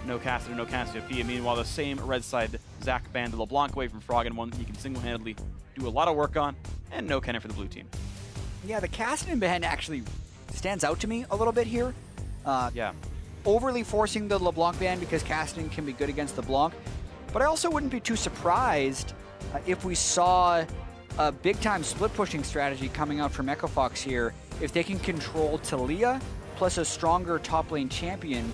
no Kassadin, no Cassiopeia. Meanwhile, the same red side, Zach banned LeBlanc away from Froggen, one that he can single-handedly do a lot of work on, and no Kennen for the blue team. Yeah, the Kassadin ban actually stands out to me a little bit here. Yeah. Overly forcing the LeBlanc ban because Kassadin can be good against the Blanc, but I also wouldn't be too surprised if we saw a big-time split-pushing strategy coming out from EchoFox here, if they can control Taliyah plus a stronger top lane champion,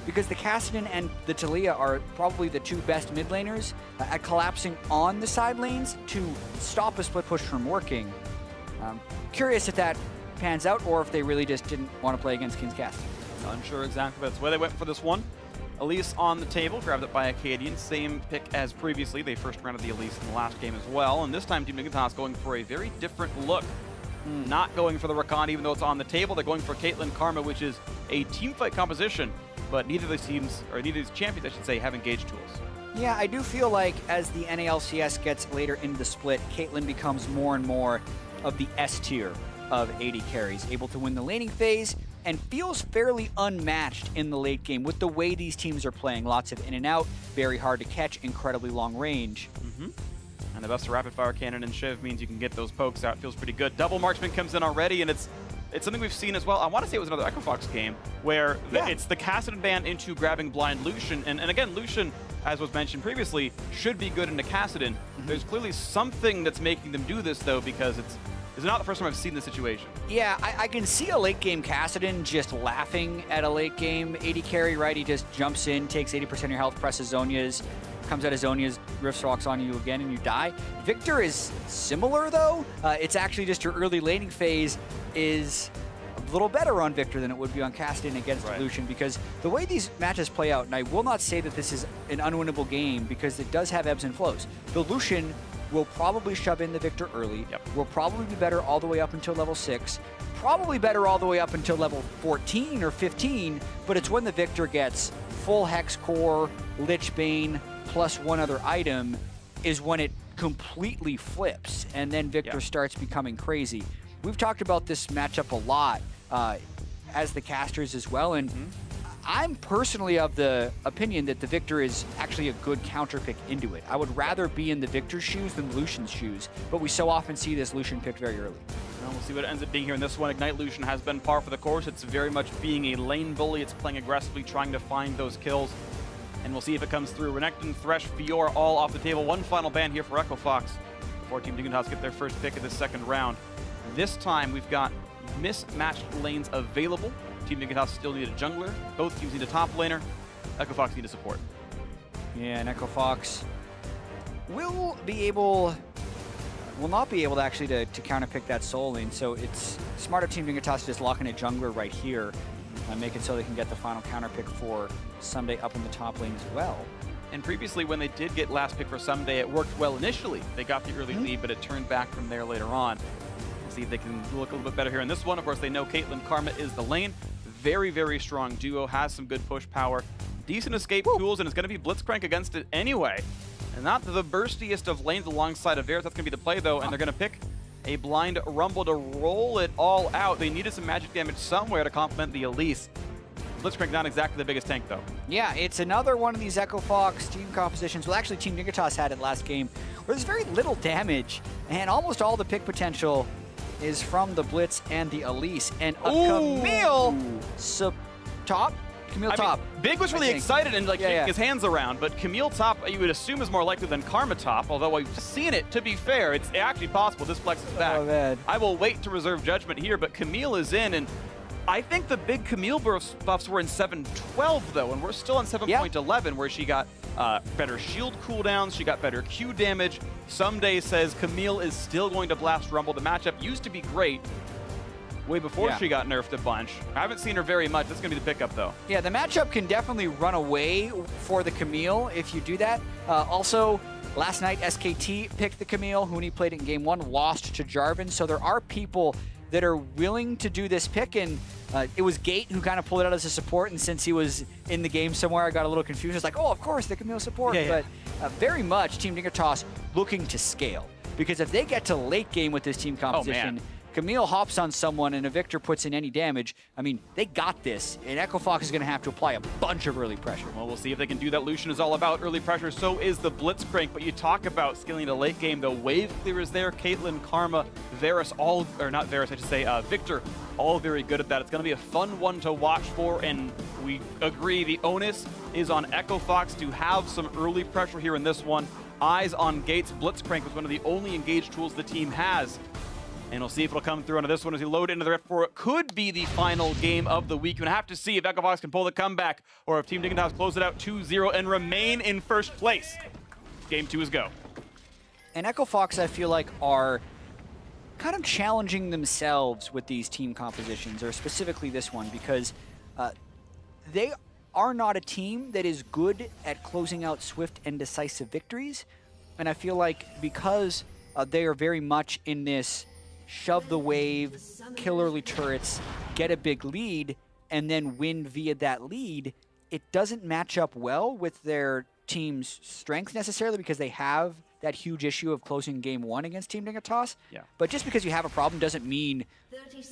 because the Kassadin and the Taliyah are probably the two best mid laners at collapsing on the side lanes to stop a split push from working. Curious if that pans out or if they really just didn't want to play against King's Kassadin. Unsure exactly, but that's where they went for this one. Elise on the table, grabbed it by Akaadian. Same pick as previously. They first rounded the Elise in the last game as well, and this time Team Dignitas going for a very different look. Not going for the Rakan, even though it's on the table. They're going for Caitlyn Karma, which is a team fight composition, but neither of these teams, or neither of these champions, I should say, have engaged tools. Yeah, I do feel like as the NA LCS gets later into the split, Caitlyn becomes more and more of the S tier of AD carries, able to win the laning phase, and feels fairly unmatched in the late game with the way these teams are playing. Lots of in and out, very hard to catch, incredibly long range. And the best of rapid fire cannon and Shiv means you can get those pokes out. Feels pretty good. Double marksman comes in already, and it's something we've seen as well. I want to say it was another EchoFox game where it's the Kassadin ban into grabbing blind Lucian. And again, Lucian, as was mentioned previously, should be good into Kassadin. There's clearly something that's making them do this, though, because it's not the first time I've seen this situation. Yeah, I can see a late game Kassadin just laughing at a late game AD carry, right? He just jumps in, takes 80% of your health, presses Zhonya's, comes out of Zhonya's, riffs rocks on you again, and you die. Viktor is similar, though. It's actually just your early laning phase is a little better on Viktor than it would be on Kassadin against Lucian, because the way these matches play out, and I will not say that this is an unwinnable game because it does have ebbs and flows. The Lucian will probably shove in the Viktor early, will probably be better all the way up until level 6, probably better all the way up until level 14 or 15, but it's when the Viktor gets full Hex Core, Lich Bane, plus one other item is when it completely flips, and then Viktor starts becoming crazy. We've talked about this matchup a lot as the casters as well, and I'm personally of the opinion that the Viktor is actually a good counter pick into it. I would rather be in the Viktor's shoes than Lucian's shoes, but we so often see this Lucian picked very early. Well, we'll see what it ends up being here in this one. Ignite Lucian has been par for the course. It's very much being a lane bully. It's playing aggressively, trying to find those kills, and we'll see if it comes through. Renekton, Thresh, Fiora all off the table. One final ban here for EchoFox before Team Dignitas get their first pick of the second round. This time we've got mismatched lanes available. Team Dignitas still need a jungler. Both teams need a top laner. EchoFox need a support. Yeah, and EchoFox will not be able to actually to counterpick that soul lane. So it's smart of Team Dignitas to just lock in a jungler right here and make it so they can get the final counterpick for Ssumday up in the top lane as well. And previously, when they did get last pick for Ssumday, it worked well initially. They got the early lead, but it turned back from there later on. See if they can look a little bit better here in this one. Of course, they know Caitlyn Karma is the lane. Very, very strong duo, has some good push power, decent escape tools, and it's going to be Blitzcrank against it anyway. And not the burstiest of lanes alongside of Varus. That's going to be the play, though, and they're going to pick a blind Rumble to roll it all out. They needed some magic damage somewhere to complement the Elise. Blitzcrank not exactly the biggest tank, though. Yeah, it's another one of these EchoFox team compositions. Well, actually, Team Dignitas had it last game, where there's very little damage, and almost all the pick potential is from the Blitz and the Elise, and a Camille top. Camille top. Mean, Big was really excited and shaking his hands around, but Camille top you would assume is more likely than Karma top, although I've seen it, to be fair. It's actually possible this flexes back. Oh, man. I will wait to reserve judgment here, but Camille is in, and I think the big Camille buffs were in 7.12 though, and we're still on 7.11 where she got better shield cooldowns, she got better Q damage. Ssumday says Camille is still going to blast Rumble. The matchup used to be great way before she got nerfed a bunch. I haven't seen her very much. That's going to be the pickup, though. Yeah, the matchup can definitely run away for the Camille if you do that. Also, last night, SKT picked the Camille. Huni played it in Game 1, lost to Jarvan. So there are people that are willing to do this pick, and it was Gate who kind of pulled it out as a support, and since he was in the game somewhere, I got a little confused. It's like, oh, of course, the Camille support. But very much Team Dignitas looking to scale, because if they get to late game with this team composition, Camille hops on someone and a Viktor puts in any damage, I mean, they got this, and Echo Fox is going to have to apply a bunch of early pressure. Well, we'll see if they can do that. Lucian is all about early pressure, so is the Blitzcrank, but you talk about scaling a late game. The wave clear is there. Caitlyn, Karma, Varus, all, or not Varus, I should say, Viktor, all very good at that. It's going to be a fun one to watch for, and we agree the onus is on Echo Fox to have some early pressure here in this one. Eyes on gates. Blitzcrank was one of the only engaged tools the team has. And we'll see if it'll come through onto this one as he load into the ref for what could be the final game of the week. You're going to have to see if Echo Fox can pull the comeback or if Team Dignitas close it out 2-0 and remain in first place. Game 2 is go. And Echo Fox, I feel like, are kind of challenging themselves with these team compositions, or specifically this one, because they are not a team that is good at closing out swift and decisive victories. And I feel like because they are very much in this shove the wave, kill early turrets, get a big lead, and then win via that lead, it doesn't match up well with their team's strength necessarily, because they have that huge issue of closing game 1 against Team Dignitas. Yeah. But just because you have a problem doesn't mean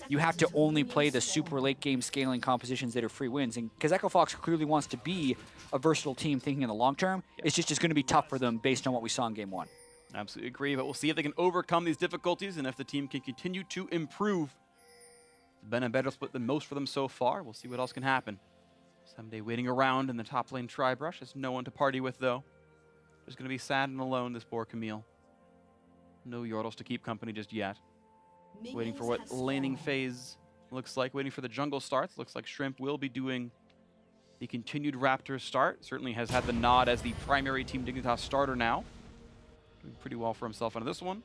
you have to only play the super late game scaling compositions that are free wins. And because Echo Fox clearly wants to be a versatile team thinking in the long term, it's just going to be tough for them based on what we saw in game 1. Absolutely agree, but we'll see if they can overcome these difficulties and if the team can continue to improve. It's been a better split than most for them so far. We'll see what else can happen. Ssumday waiting around in the top lane tri-brush. There's no one to party with, though. Just going to be sad and alone, this poor Camille. No Yordles to keep company just yet. Waiting for what laning phase looks like. Waiting for the jungle starts. Looks like Shrimp will be doing the continued Raptors start. Certainly has had the nod as the primary Team Dignitas starter now. Doing pretty well for himself on this one.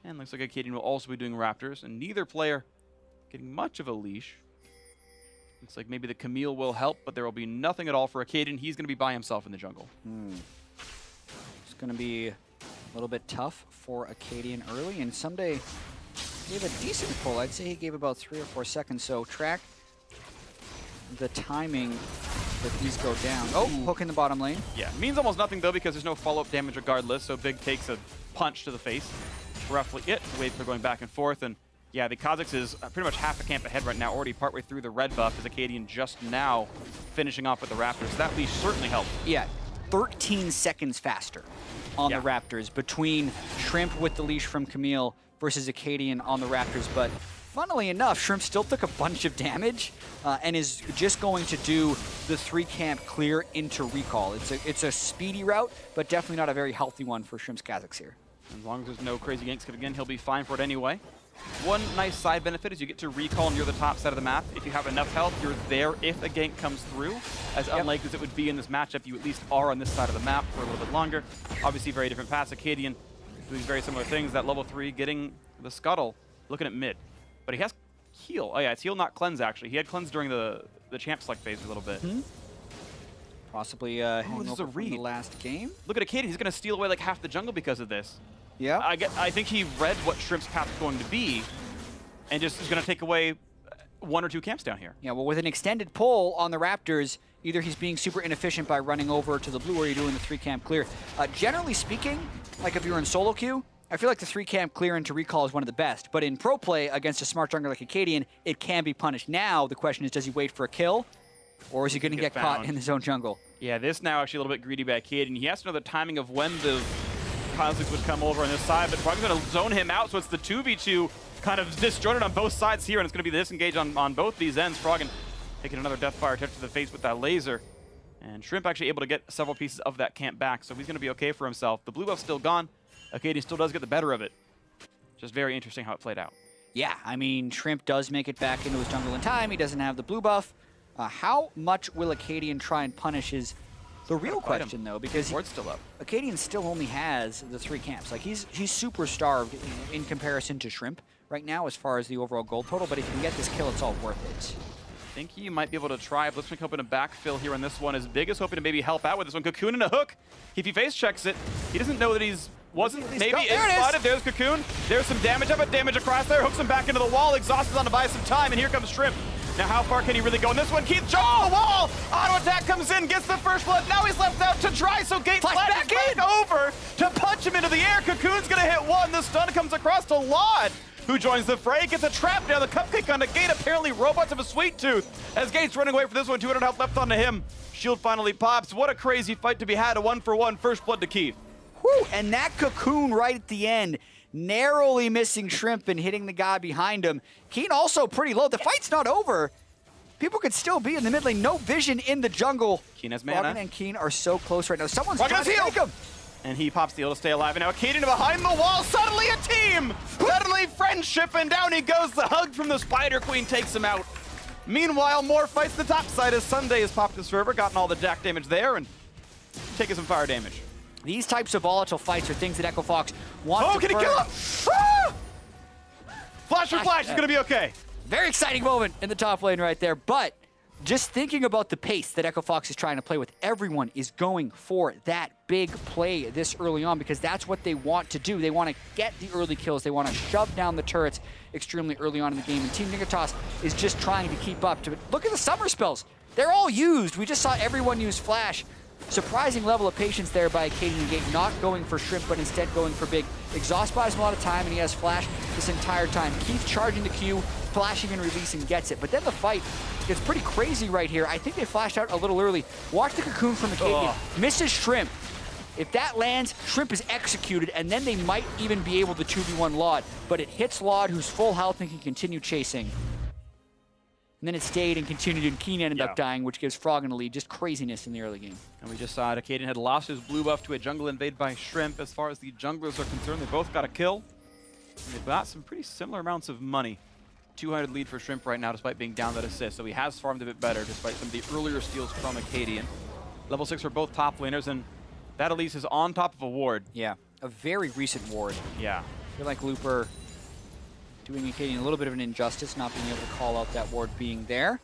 And looks like Akaadian will also be doing Raptors. And neither player getting much of a leash. Looks like maybe the Camille will help, but there will be nothing at all for Akaadian. He's going to be by himself in the jungle. It's going to be a little bit tough for Akaadian early, and Ssumday gave a decent pull. I'd say he gave about 3 or 4 seconds, so track the timing that these go down. Oh, hook in the bottom lane. Yeah, means almost nothing though because there's no follow-up damage regardless, so Big takes a punch to the face. Roughly it. Wave are going back and forth, and yeah, the Kha'Zix is pretty much half a camp ahead right now, already partway through the red buff, as Akaadian just now finishing off with the Raptors. That leash certainly helped. Yeah, 13 seconds faster on the Raptors between Shrimp with the leash from Camille versus Akaadian on the Raptors, but funnily enough, Shrimp still took a bunch of damage and is just going to do the 3-camp clear into recall. It's a speedy route, but definitely not a very healthy one for Shrimp's Kha'Zix here. As long as there's no crazy ganks coming in, he'll be fine for it anyway. One nice side benefit is you get to recall near the top side of the map. If you have enough health, you're there if a gank comes through. As unlikely as it would be in this matchup, you at least are on this side of the map for a little bit longer. Obviously, very different paths. Akaadian doing very similar things. That level 3 getting the scuttle, looking at mid. But he has heal. Oh yeah, it's heal, not cleanse actually. He had cleanse during the champ select phase a little bit. Possibly hang over from the last game. Look at Akaadian. He's going to steal away like half the jungle because of this. Yeah. I think he read what Shrimp's path is going to be and just is going to take away 1 or 2 camps down here. Yeah, well, with an extended pull on the Raptors, either he's being super inefficient by running over to the blue or you're doing the 3-camp clear. Generally speaking, like if you're in solo queue, I feel like the 3-camp clear into recall is one of the best. But in pro play against a smart jungler like Akaadian, it can be punished. Now the question is, does he wait for a kill or is he going to get caught in his own jungle? Yeah, this now actually a little bit greedy by Akaadian. He has to know the timing of when the Kha'Zix would come over on this side, but Froggen's going to zone him out, so it's the 2v2 kind of disjointed on both sides here, and it's going to be the disengage on both these ends. Froggen taking another Deathfire touch to the face with that laser. And Shrimp actually able to get several pieces of that camp back, so he's going to be okay for himself. The blue buff's still gone. Akaadian still does get the better of it. Just very interesting how it played out. Yeah, I mean, Shrimp does make it back into his jungle in time. He doesn't have the blue buff. How much will Akaadian try and punish his... The real question, though, because Ward's still up. Akaadian still only has the 3 camps. Like, he's super starved in comparison to Shrimp right now as far as the overall gold total, but if he can get this kill, it's all worth it. I think he might be able to try. Blitzcrank hoping to backfill here on this one. As Big is hoping to maybe help out with this one. Cocoon and a hook. If he face checks it, he doesn't know that he's maybe is spotted. There's Cocoon. There's some damage up, damage across there. Hooks him back into the wall. Exhausted on to buy some time, and here comes Shrimp. Now how far can he really go in this one? Keith jumps the wall! Auto attack comes in, gets the first blood. Now he's left out to dry, so Gate flashes back over to punch him into the air. Cocoon's gonna hit one. The stun comes across to Laud, who joins the fray. Gets a trap down the cupcake onto Gate. Apparently robots have a sweet tooth as Gate's running away for this one. 200 health left onto him. Shield finally pops. What a crazy fight to be had. A 1-for-1 first blood to Keane. Whew, and that cocoon right at the end, narrowly missing Shrimp and hitting the guy behind him. Keane also pretty low. The fight's not over. People could still be in the mid lane. No vision in the jungle. Keane has mana. Froggen and Keane are so close right now. Someone's Froggen trying to take him. And he pops the heal to stay alive. And now Akaadian behind the wall. Suddenly a team. Suddenly friendship. And down he goes. The hug from the Spider Queen takes him out. Meanwhile, more fights the top side as Ssumday has popped his fervor. Gotten all the Jack damage there and taking some fire damage. These types of volatile fights are things that EchoFox wants to Oh, can he kill him? Ah! Flash for flash. It's going to be okay. Very exciting moment in the top lane right there. But just thinking about the pace that EchoFox is trying to play with, everyone is going for that big play this early on because that's what they want to do. They want to get the early kills. They want to shove down the turrets extremely early on in the game. And Team Dignitas is just trying to keep up to it. Look at the summer spells. They're all used. We just saw everyone use flash. Surprising level of patience there by Akaadian Gate, not going for Shrimp, but instead going for big. Exhaust buys him a lot of time, and he has flash this entire time. Keith charging the Q, flashing and releasing, gets it. But then the fight gets pretty crazy right here. I think they flashed out a little early. Watch the cocoon from Akaadian. Misses Shrimp. If that lands, Shrimp is executed, and then they might even be able to 2v1 Laud. But it hits Laud, who's full health and can continue chasing. And then it stayed and continued, and Keane ended up dying, which gives Froggen a lead. Just craziness in the early game. And we just saw it. Akaadian had lost his blue buff to a jungle invade by Shrimp. As far as the junglers are concerned, they both got a kill. And they've got some pretty similar amounts of money. 200 lead for Shrimp right now, despite being down that assist. So he has farmed a bit better, despite some of the earlier steals from Akaadian. Level 6 for both top laners, and that Elise is on top of a ward. Yeah, a very recent ward. Yeah. I feel like Looper doing Akaadian a little bit of an injustice, not being able to call out that ward being there.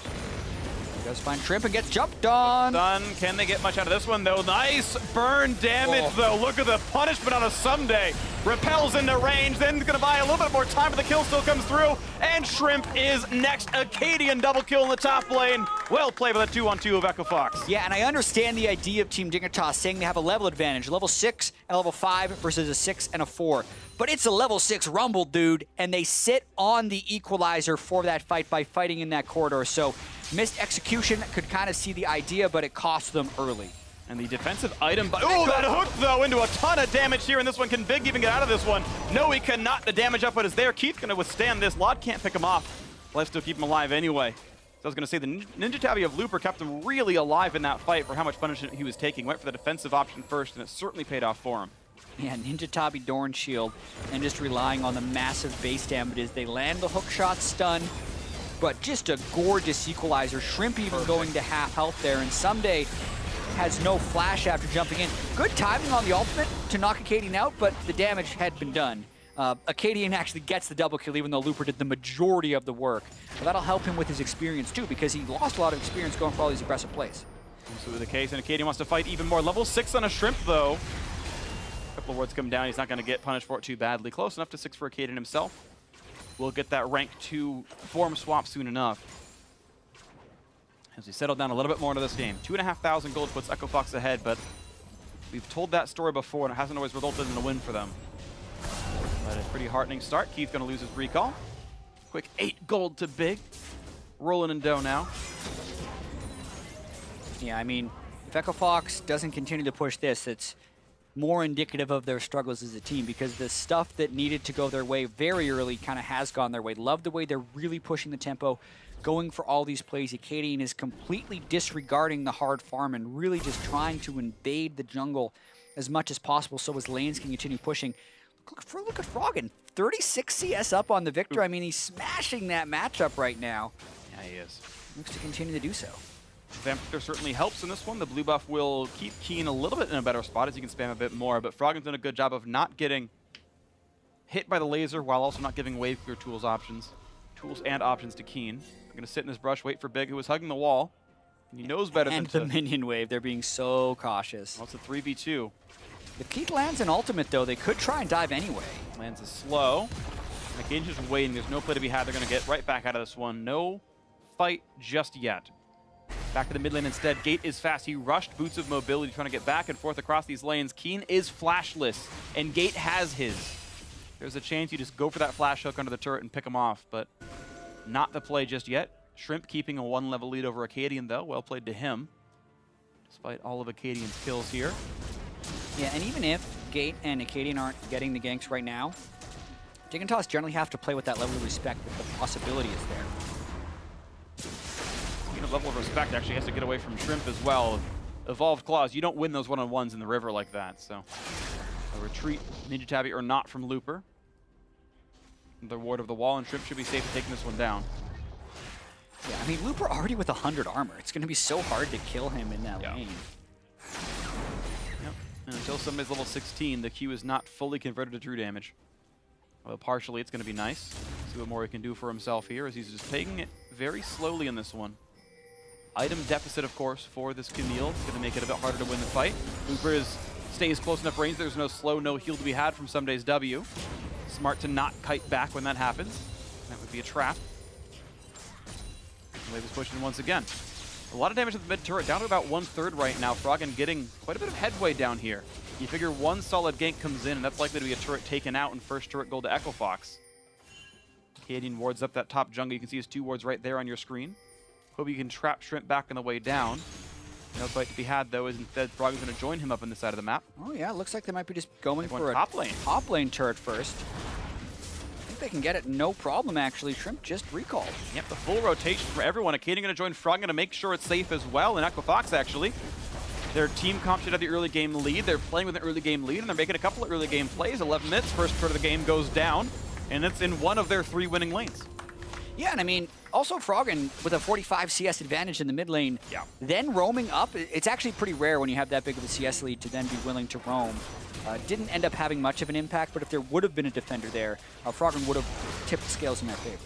He does find Shrimp and gets jumped on. Done. Can they get much out of this one, though? Nice burn damage, though. Look at the punishment on a Ssumday. Repels into range, then going to buy a little bit more time, but the kill still comes through. And Shrimp is next. Akaadian double kill in the top lane. Well played with a 2-on-2 of EchoFox. Yeah, and I understand the idea of Team Dignitas saying they have a level advantage. Level 6 and level 5 versus a 6 and a 4. But it's a level 6 Rumble, dude, and they sit on the equalizer for that fight by fighting in that corridor. So missed execution, could kind of see the idea, but it cost them early. And the defensive item, oh, that hook, though, into a ton of damage here, and this one, can Big even get out of this one? No, he cannot. The damage output is there. Keith's going to withstand this. Laud can't pick him off. Life still keep him alive anyway. So I was going to say, the Ninja Tabby of Looper kept him really alive in that fight for how much punishment he was taking. Went for the defensive option first, and it certainly paid off for him. Yeah, Ninja Tabi Dorn Shield, and just relying on the massive base damages. They land the hook shot stun, but just a gorgeous equalizer. Shrimp even going to half health there, and Ssumday has no flash after jumping in. Good timing on the ultimate to knock Akaadian out, but the damage had been done. Akaadian actually gets the double kill, even though Looper did the majority of the work. But that'll help him with his experience, too, because he lost a lot of experience going for all these aggressive plays. Absolutely the case, and Akaadian wants to fight even more. Level 6 on a Shrimp, though. A couple of wards come down. He's not going to get punished for it too badly. Close enough to 6 for Akaadian himself. We'll get that rank 2 form swap soon enough. As we settle down a little bit more into this game. 2,500 gold puts EchoFox ahead, but we've told that story before, and it hasn't always resulted in a win for them. But a pretty heartening start. Keith's going to lose his recall. Quick 8 gold to Big. Rolling in dough now. Yeah, I mean, if EchoFox doesn't continue to push this, it's more indicative of their struggles as a team, because the stuff that needed to go their way very early kind of has gone their way. Love the way they're really pushing the tempo, going for all these plays. Akaadian is completely disregarding the hard farm and really just trying to invade the jungle as much as possible so his lanes can continue pushing. Look at Froggen, 36 CS up on the Viktor. I mean, he's smashing that matchup right now. Yeah, he is. Looks to continue to do so. Viktor certainly helps in this one. The blue buff will keep Keane a little bit in a better spot as he can spam a bit more, but Froggen's done a good job of not getting hit by the laser while also not giving wave clear tools and options to Keane. They're going to sit in his brush, wait for Big, who was hugging the wall. He knows better and than the minion wave, they're being so cautious. Well, it's a 3v2. If Keith lands an ultimate, though, they could try and dive anyway. Lands is slow. Again, just waiting. There's no play to be had. They're going to get right back out of this one. No fight just yet. Back to the mid lane instead. Gate is fast. He rushed Boots of Mobility, trying to get back and forth across these lanes. Keane is flashless, and Gate has his. there's a chance you just go for that flash hook under the turret and pick him off, but not the play just yet. Shrimp keeping a 1-level lead over Akaadian, though. Well played to him, despite all of Akaadian's kills here. Yeah, and even if Gate and Akaadian aren't getting the ganks right now, Dignitas generally have to play with that level of respect that the possibility is there. You know, level of respect actually has to get away from Shrimp as well. Evolved Claws, you don't win those one-on-ones in the river like that, so a retreat, Ninja Tabby or not from Looper. The ward of the wall, and Shrimp should be safe in taking this one down. Yeah, I mean, Looper already with 100 armor. It's going to be so hard to kill him in that lane. Yep, and until Ssumday's level 16, the Q is not fully converted to true damage. Although partially, it's going to be nice. See what more he can do for himself here, as he's just taking it very slowly in this one. Item deficit, of course, for this Camille. It's going to make it a bit harder to win the fight. Looper stays close enough range. There's no slow, no heal to be had from Ssumday's W. Smart to not kite back when that happens. That would be a trap. Wave is pushing once again. A lot of damage at the mid turret, down to about 1/3 right now. Froggen getting quite a bit of headway down here. You figure one solid gank comes in, and that's likely to be a turret taken out, and first turret goal to Echo Fox. Akaadian wards up that top jungle. You can see his 2 wards right there on your screen. Hope you can trap Shrimp back on the way down. No fight to be had, though, as instead Froggen's going to join him up on this side of the map. Oh, yeah, it looks like they might be just going for a top lane. Top lane turret first. I think they can get it no problem, actually. Shrimp just recalled. Yep, the full rotation for everyone. Akaadian going to join Froggen to make sure it's safe as well, and Echo Fox, actually. Their team comp should have the early game lead. They're playing with an early game lead, and they're making a couple of early game plays. 11 minutes, first turret of the game goes down, and it's in one of their 3 winning lanes. Yeah, and I mean, also Froggen with a 45 CS advantage in the mid lane, then roaming up. It's actually pretty rare when you have that big of a CS lead to then be willing to roam. Didn't end up having much of an impact, but if there would have been a defender there, Froggen would have tipped the scales in their favor.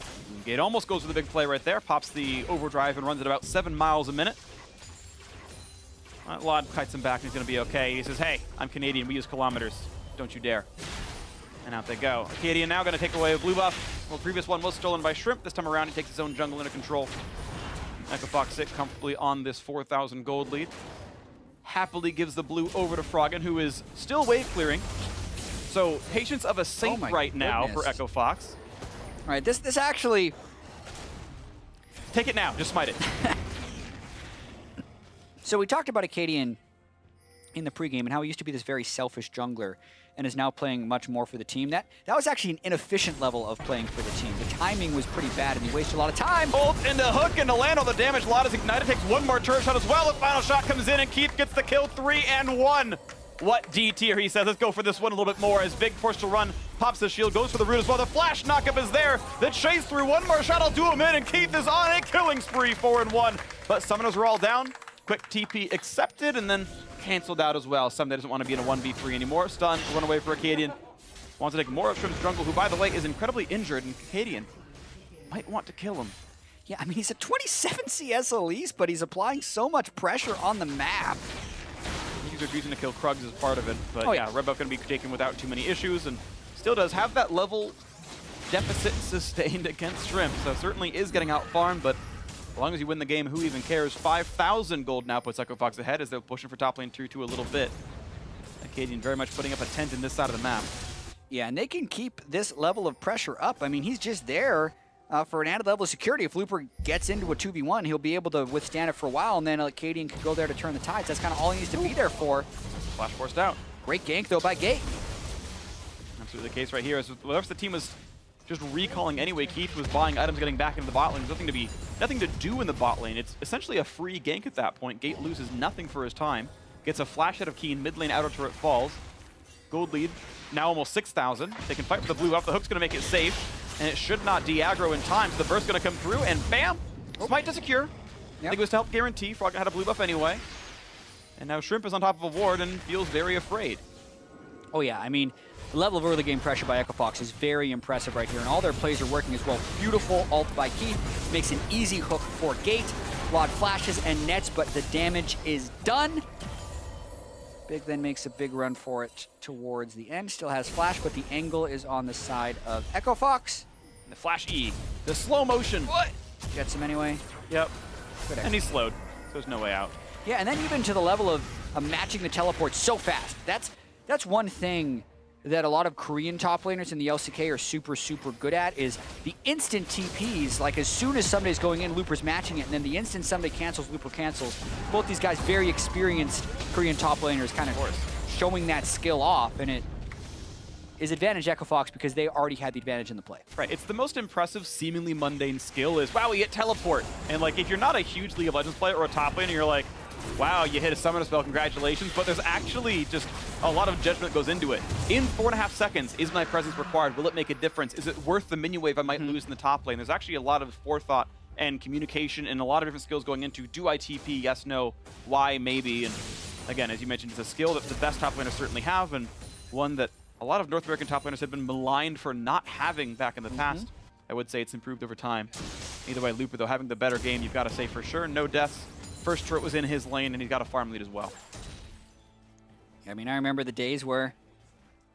Gate almost goes with the big play right there, pops the overdrive and runs at about 7 miles a minute. Lod kites him back and he's going to be okay. He says, hey, I'm Canadian, we use kilometers. Don't you dare. And out they go. Akaadian now going to take away a blue buff. Well, the previous one was stolen by Shrimp. This time around, he takes his own jungle into control. Echo Fox sit comfortably on this 4,000 gold lead. Happily gives the blue over to Froggen, who is still wave clearing. So, patience of a saint right now for Echo Fox. All right, this actually... Take it now, just smite it. So we talked about Akaadian in the pregame and how he used to be this very selfish jungler and is now playing much more for the team. That was actually an inefficient level of playing for the team. The timing was pretty bad and he wasted a lot of time. Ult into hook and to land all the damage. Lod is ignited, takes one more turret shot as well. The final shot comes in and Keith gets the kill, 3-1. What D tier, he says. Let's go for this one a little bit more as Big forced to run, pops the shield, goes for the root as well. The flash knockup is there. The chase through, one more shot will do him in, and Keith is on a killing spree, 4-1. But summoners are all down. Quick TP accepted and then canceled out as well. Ssumday doesn't want to be in a 1v3 anymore. Stun, run away for Akaadian. Wants to take more of Shrimp's jungle, who, by the way, is incredibly injured, and Akaadian might want to kill him. Yeah, I mean, he's a 27 CS Elise, but he's applying so much pressure on the map. He's refusing to kill Kha'Zix as part of it. But yeah, red buff going to be taken without too many issues, and still does have that level deficit sustained against Shrimp. So certainly is getting out farmed, but as long as you win the game, who even cares? 5,000 gold now puts Echo Fox ahead as they're pushing for top lane 2-2 a little bit. Akaadian very much putting up a tent in this side of the map. Yeah, and they can keep this level of pressure up. I mean, he's just there for an added level of security. If Looper gets into a 2v1, he'll be able to withstand it for a while, and then Akaadian can go there to turn the tides. That's kind of all he needs to be there for. Flash forced out. Great gank, though, by Gate. Absolutely the case right here. As the rest of the team was just recalling anyway, Keith was buying items, getting back into the bot lane. There's nothing to do in the bot lane. It's essentially a free gank at that point. Gate loses nothing for his time. Gets a flash out of Keane, mid lane outer turret falls. Gold lead, now almost 6,000. They can fight for the blue buff. The hook's going to make it safe, and it should not de-aggro in time. So the burst's going to come through, and bam! Smite to secure. I think it was to help guarantee. Froggen had a blue buff anyway. And now Shrimp is on top of a ward and feels very afraid. Oh yeah, I mean, the level of early game pressure by Echo Fox is very impressive right here, and all their plays are working as well. Beautiful ult by Keith, makes an easy hook for Gate. Lod flashes and nets, but the damage is done. Big then makes a big run for it towards the end. Still has flash, but the angle is on the side of Echo Fox. And the flash E, the slow motion. What? Gets him anyway. Yep. And he's slowed, so there's no way out. Yeah, and then even to the level of matching the teleport so fast. That's one thing that a lot of Korean top laners in the LCK are super, super good at is the instant TPs. Like as soon as Ssumday's going in, Looper's matching it, and then the instant Ssumday cancels, Looper cancels. Both these guys, very experienced Korean top laners, kind of showing that skill off, and it is advantage EchoFox because they already had the advantage in the play. Right, it's the most impressive, seemingly mundane skill is, wow, we hit teleport. And like, if you're not a huge League of Legends player or a top laner, you're like, wow, you hit a summoner spell, congratulations. But there's actually just a lot of judgment goes into it. In 4.5 seconds, is my presence required? Will it make a difference? Is it worth the minion wave I might lose in the top lane? There's actually a lot of forethought and communication and a lot of different skills going into, do I TP? Yes, no, why, maybe. And again, as you mentioned, it's a skill that the best top laners certainly have, and one that a lot of North American top laners have been maligned for not having back in the past. I would say it's improved over time. Either way, Looper, though, having the better game, you've got to say for sure. No deaths. First turret was in his lane, and he's got a farm lead as well. I mean, I remember the days where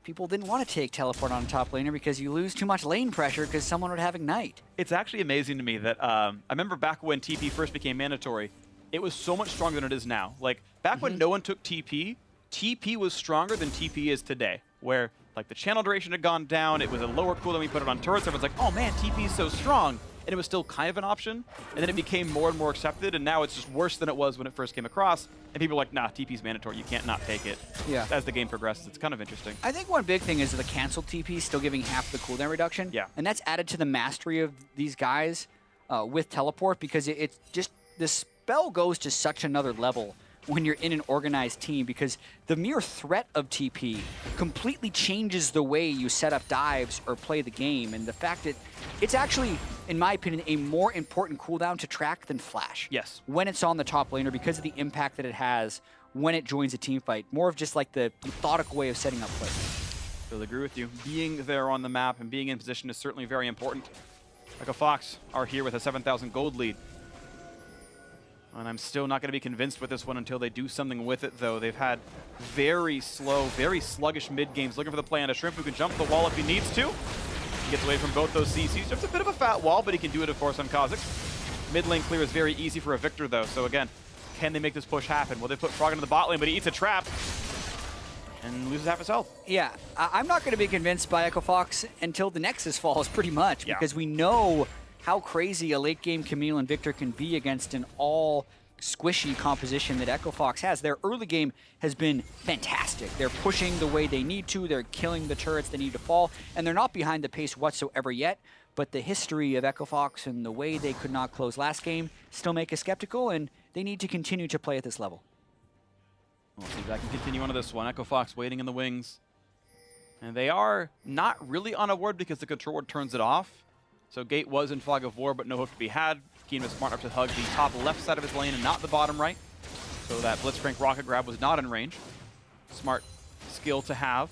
people didn't want to take teleport on a top laner because you lose too much lane pressure because someone would have Ignite. It's actually amazing to me that I remember back when TP first became mandatory, it was so much stronger than it is now. Like, back when no one took TP, TP was stronger than TP is today, where like the channel duration had gone down, it was a lower cooldown, we put it on turrets, everyone's like, oh man, TP is so strong, and it was still kind of an option, and then it became more and more accepted, and now it's just worse than it was when it first came across, and people are like, nah, TP's mandatory, you can't not take it. Yeah. As the game progresses, it's kind of interesting. I think one big thing is the canceled TP still giving half the cooldown reduction, and that's added to the mastery of these guys with teleport, because it's just, the spell goes to such another level when you're in an organized team, because the mere threat of TP completely changes the way you set up dives or play the game, and the fact that it's actually, in my opinion, a more important cooldown to track than Flash. Yes. When it's on the top laner, because of the impact that it has when it joins a team fight. More of just like the methodical way of setting up play. Totally agree with you. Being there on the map and being in position is certainly very important. EchoFox are here with a 7,000 gold lead. And I'm still not going to be convinced with this one until they do something with it, though. They've had very slow, very sluggish mid-games, looking for the play on a Shrimp who can jump the wall if he needs to. He gets away from both those CCs. Just a bit of a fat wall, but he can do it, of course, on Kha'Zix. Mid lane clear is very easy for a Viktor, though. So again, can they make this push happen? Will they put Froggen in the bot lane, but he eats a trap and loses half his health? Yeah, I'm not going to be convinced by EchoFox until the Nexus falls, pretty much, because we know how crazy a late-game Camille and Viktor can be against an all-squishy composition that EchoFox has. Their early game has been fantastic. They're pushing the way they need to, they're killing the turrets that need to fall, and they're not behind the pace whatsoever yet, but the history of EchoFox and the way they could not close last game still make us skeptical, and they need to continue to play at this level. We'll see if I can continue on to this one. EchoFox waiting in the wings. And they are not really on a ward because the control ward turns it off. So Gate was in fog of war, but no hook to be had. Keane was smart enough to hug the top left side of his lane and not the bottom right. So that Blitzcrank rocket grab was not in range. Smart skill to have.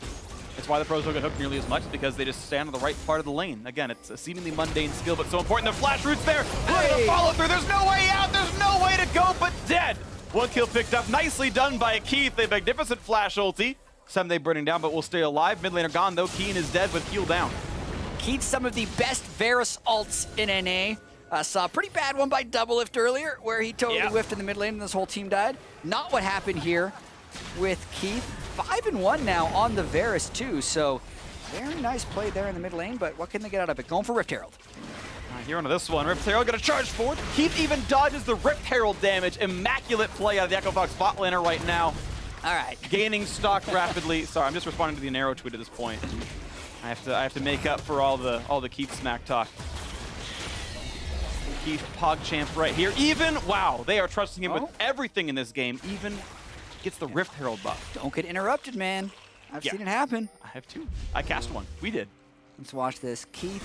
It's why the pros don't get hooked nearly as much, because they just stand on the right part of the lane. Again, it's a seemingly mundane skill, but so important. The flash root's there. The follow through. There's no way out. There's no way to go but dead. One kill picked up. Nicely done by Keith. A magnificent flash ulti. Ssumday burning down, but will stay alive. Mid laner gone, though. Keane is dead with heal down. Keith, some of the best Varus ults in NA. Saw a pretty bad one by Doublelift earlier, where he totally whiffed in the mid lane and this whole team died. Not what happened here with Keith. 5-1 now on the Varus, too, so very nice play there in the mid lane, but what can they get out of it? Going for Rift Herald. Here onto this one. Rift Herald gonna charge forward. Keith even dodges the Rift Herald damage. Immaculate play out of the EchoFox bot laner right now. All right. Gaining stock rapidly. Sorry, I'm just responding to the Nero tweet at this point. I have to make up for all the Keith smack talk. Keith PogChamp right here. Even, wow, they are trusting him with everything in this game. Even gets the Rift Herald buff. Don't get interrupted, man. I've seen it happen. I have too. I cast one. We did. Let's watch this. Keith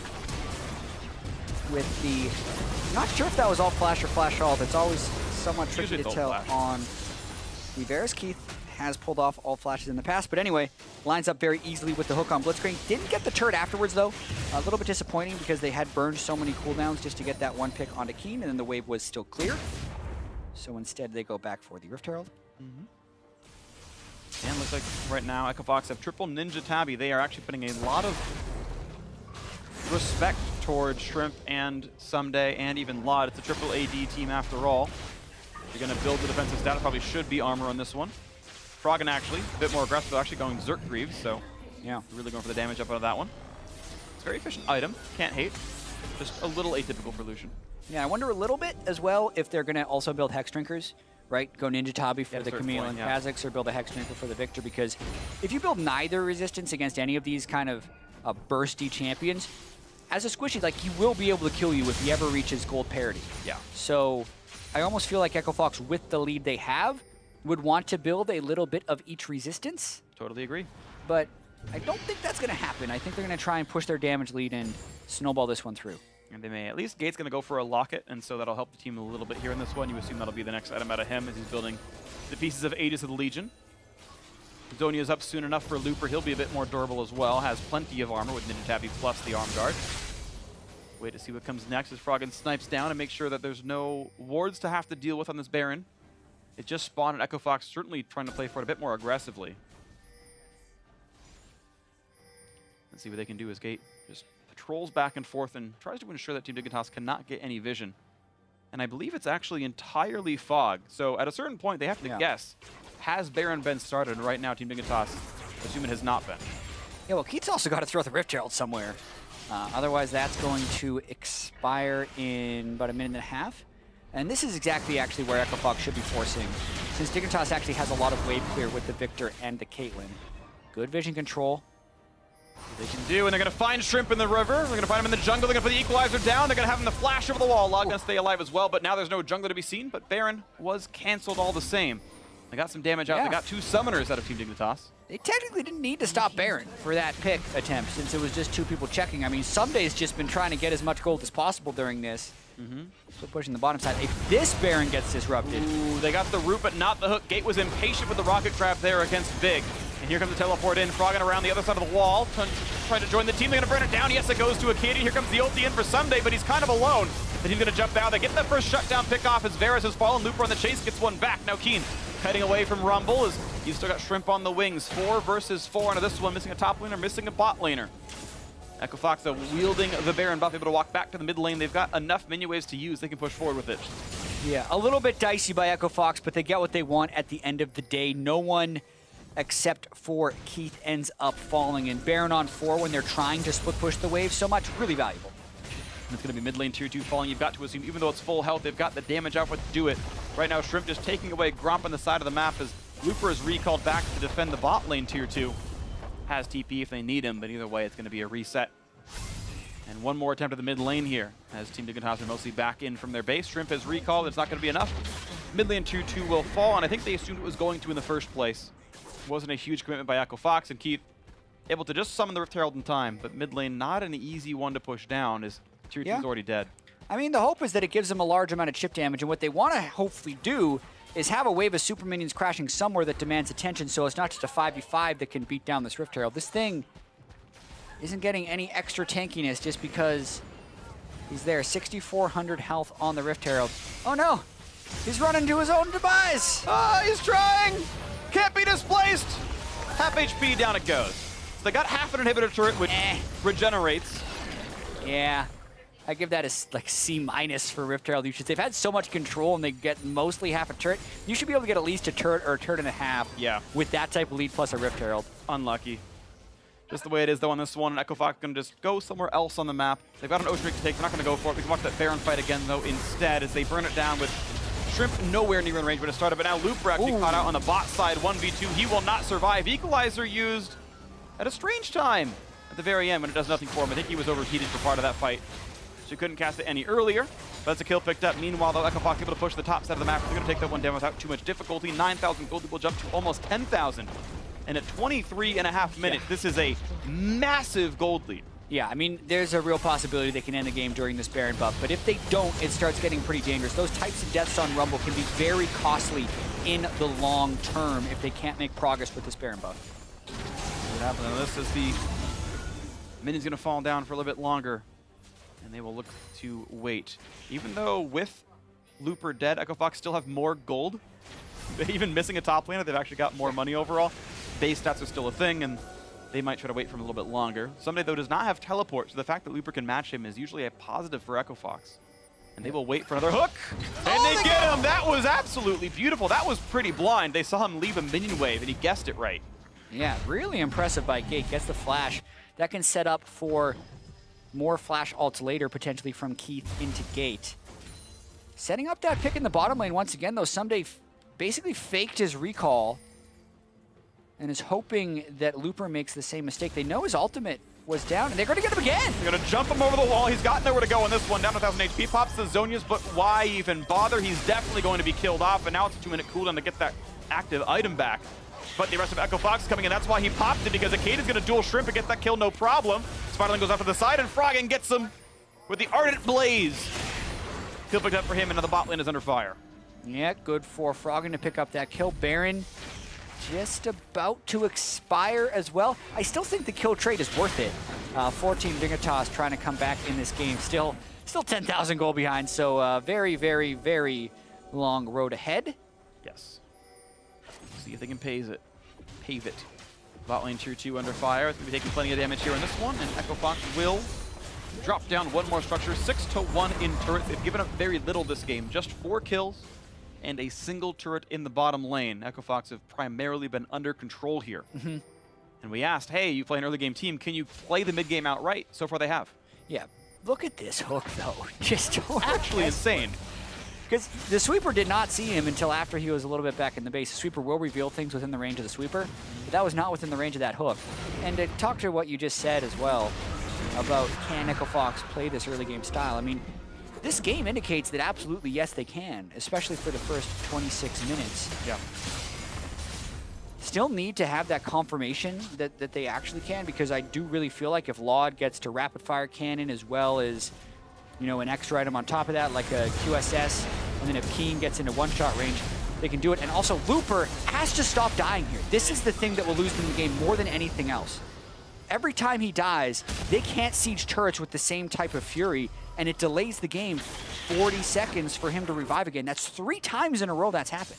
with the, not sure if that was all flash or flash ult. It's always somewhat tricky to tell on the Varus. Keith has pulled off all flashes in the past, but anyway, lines up very easily with the hook on Blitzcrank. Didn't get the turret afterwards, though. A little bit disappointing because they had burned so many cooldowns just to get that one pick onto Keane, and then the wave was still clear. So instead, they go back for the Rift Herald. And looks like right now, EchoFox have triple Ninja Tabby. They are actually putting a lot of respect towards Shrimp and Ssumday and even Lot. It's a triple AD team after all. If you're going to build the defensive stat, it probably should be armor on this one. Froggen actually, a bit more aggressive, actually going Zerk Greaves, so Yeah. Really going for the damage up out of that one. It's a very efficient item. Can't hate. Just a little atypical for Lucian. Yeah, I wonder a little bit as well if they're going to also build Hex Drinkers, right? Go Ninja Tabi for the Camille and Kha'Zix, or build a Hex Drinker for the Viktor, because if you build neither resistance against any of these kind of bursty champions, as a squishy, like, he will be able to kill you if he ever reaches gold parity. Yeah. So I almost feel like Echo Fox, with the lead they have, would want to build a little bit of each resistance. Totally agree. But I don't think that's going to happen. I think they're going to try and push their damage lead and snowball this one through. And they may. At least Gate's going to go for a locket, and so that'll help the team a little bit here in this one. You assume that'll be the next item out of him as he's building the pieces of Aegis of the Legion. Zonia's up soon enough for Looper. He'll be a bit more durable as well. Has plenty of armor with Ninja Tabi plus the arm guard. Wait to see what comes next as Froggen snipes down and makes sure that there's no wards to have to deal with on this Baron. It just spawned, and Echo Fox certainly trying to play for it a bit more aggressively. Let's see what they can do as Gate just patrols back and forth and tries to ensure that Team Dignitas cannot get any vision. And I believe it's actually entirely fog. So at a certain point, they have to guess, has Baron been started? And right now, Team Dignitas, assume it has not been. Yeah, well, Keate's also got to throw the Rift Herald somewhere. Otherwise, that's going to expire in about a minute and a half. And this is exactly actually where Echo Fox should be forcing, since Dignitas actually has a lot of wave clear with the Viktor and the Caitlyn. Good vision control. They can do, and they're going to find Shrimp in the river. They're going to find him in the jungle. They're going to put the equalizer down. They're going to have him the flash over the wall. Log going to stay alive as well, but now there's no jungler to be seen. But Baron was canceled all the same. They got some damage out. They got 2 summoners out of Team Dignitas. They technically didn't need to stop Baron for that pick attempt, since it was just 2 people checking. I mean, Ssumday's just been trying to get as much gold as possible during this. So pushing the bottom side. If this Baron gets disrupted. Ooh, they got the root, but not the hook. Gate was impatient with the rocket trap there against Big. And here comes the teleport in. Froggen around the other side of the wall, trying to join the team. They're going to burn it down. Yes, it goes to Akaadian. Here comes the ulti in for Ssumday, but he's kind of alone. The team's going to jump down. They get that first shutdown pick off as Varus has fallen. Looper on the chase gets one back. Now Keane heading away from Rumble as he's still got Shrimp on the wings. 4 versus 4 into this one. Missing a top laner, missing a bot laner. Echo Fox, though, wielding the Baron buff, able to walk back to the mid lane. They've got enough minion waves to use. They can push forward with it. Yeah, a little bit dicey by Echo Fox, but they get what they want at the end of the day. No one except for Keith ends up falling, and Baron on 4 when they're trying to split push the wave so much, really valuable. And it's going to be mid lane tier 2 falling. You've got to assume, even though it's full health, they've got the damage output to do it. Right now, Shrimp just taking away Gromp on the side of the map as Looper is recalled back to defend the bot lane tier 2. Has TP if they need him, but either way, it's going to be a reset. And one more attempt at the mid lane here, as Team Dignitas are mostly back in from their base. Shrimp has recalled. It's not going to be enough. Mid lane tier 2 will fall, and I think they assumed it was going to in the first place. Wasn't a huge commitment by Echo Fox, and Keith able to just summon the Rift Herald in time, but mid lane not an easy one to push down as tier 2 is already dead. I mean, the hope is that it gives them a large amount of chip damage, and what they want to hopefully do is have a wave of super minions crashing somewhere that demands attention, so it's not just a 5v5 that can beat down this Rift Herald. This thing isn't getting any extra tankiness just because he's there. 6,400 health on the Rift Herald. Oh no, he's running to his own demise. Ah, he's trying. Can't be displaced. Half HP down it goes. So they got half an inhibitor turret, which regenerates. Yeah, I give that a like C- for Rift Herald usage. They've had so much control and they get mostly half a turret. You should be able to get at least a turret or a turret and a half with that type of lead plus a Rift Herald. Unlucky. Just the way it is, though, on this one. Echo Fox can just go somewhere else on the map. They've got an Ocean Drake to take. They're not going to go for it. We can watch that Baron fight again, though, instead, as they burn it down with Shrimp nowhere near in range when it started. But now Looper actually caught out on the bot side, 1v2. He will not survive. Equalizer used at a strange time at the very end when it does nothing for him. I think he was overheated for part of that fight. So he couldn't cast it any earlier. But that's a kill picked up. Meanwhile, though, Echo Fox able to push the top side of the map. They're going to take that one down without too much difficulty. 9,000 gold will jump to almost 10,000. And at 23.5 minutes, this is a massive gold lead. Yeah, I mean, there's a real possibility they can end the game during this Baron buff, but if they don't, it starts getting pretty dangerous. Those types of deaths on Rumble can be very costly in the long term if they can't make progress with this Baron buff. What happens on this is the minion's going to fall down for a little bit longer, and they will look to wait. Even though with Looper dead, Echo Fox still have more gold. Even missing a top laner, they've actually got more money overall. Base stats are still a thing, and they might try to wait for him a little bit longer. Ssumday, though, does not have teleport, so the fact that Looper can match him is usually a positive for Echo Fox. And they will wait for another hook, and they get him! That was absolutely beautiful. That was pretty blind. They saw him leave a minion wave, and he guessed it right. Yeah, really impressive by Gate. Gets the flash. That can set up for more flash ults later, potentially from Keith into Gate. Setting up that pick in the bottom lane once again, though. Ssumday basically faked his recall and is hoping that Looper makes the same mistake. They know his ultimate was down, and they're going to get him again. They're going to jump him over the wall. He's got nowhere to go on this one. Down 1,000 HP. Pops the Zhonya's, but why even bother? He's definitely going to be killed off, and now it's a 2-minute cooldown to get that active item back. But the rest of Echo Fox is coming in. That's why he popped it, because Akaadian's going to dual shrimp and get that kill, no problem. Spiderling goes off to the side, and Froggen gets him with the Ardent Blaze. Kill picked up for him, and now the bot lane is under fire. Yeah, good for Froggen to pick up that kill. Baron just about to expire as well. I still think the kill trade is worth it. 14 Dignitas trying to come back in this game. Still 10,000 gold behind, so very, very, very long road ahead. Yes. See if they can pave it. Bot lane tier 2 under fire. It's going to be taking plenty of damage here in this one, and Echo Fox will drop down one more structure. 6-1 in turrets. They've given up very little this game. Just 4 kills and a single turret in the bottom lane. Echo Fox have primarily been under control here. And we asked, hey, you play an early game team, can you play the mid game outright? So far they have. Yeah, look at this hook though. Just actually insane. Because the sweeper did not see him until after he was a little bit back in the base. The sweeper will reveal things within the range of the sweeper, but that was not within the range of that hook. And to talk to what you just said as well about can Echo Fox play this early game style, I mean, this game indicates that absolutely yes they can, especially for the first 26 minutes. Yeah. Still need to have that confirmation that they actually can, because I do really feel like if Laud gets to rapid fire cannon as well as, you know, an extra item on top of that, like a QSS, and then if Keane gets into one-shot range, they can do it. And also, Looper has to stop dying here. This is the thing that will lose them the game more than anything else. Every time he dies, they can't siege turrets with the same type of fury, and it delays the game 40 seconds for him to revive again. That's 3 times in a row that's happened.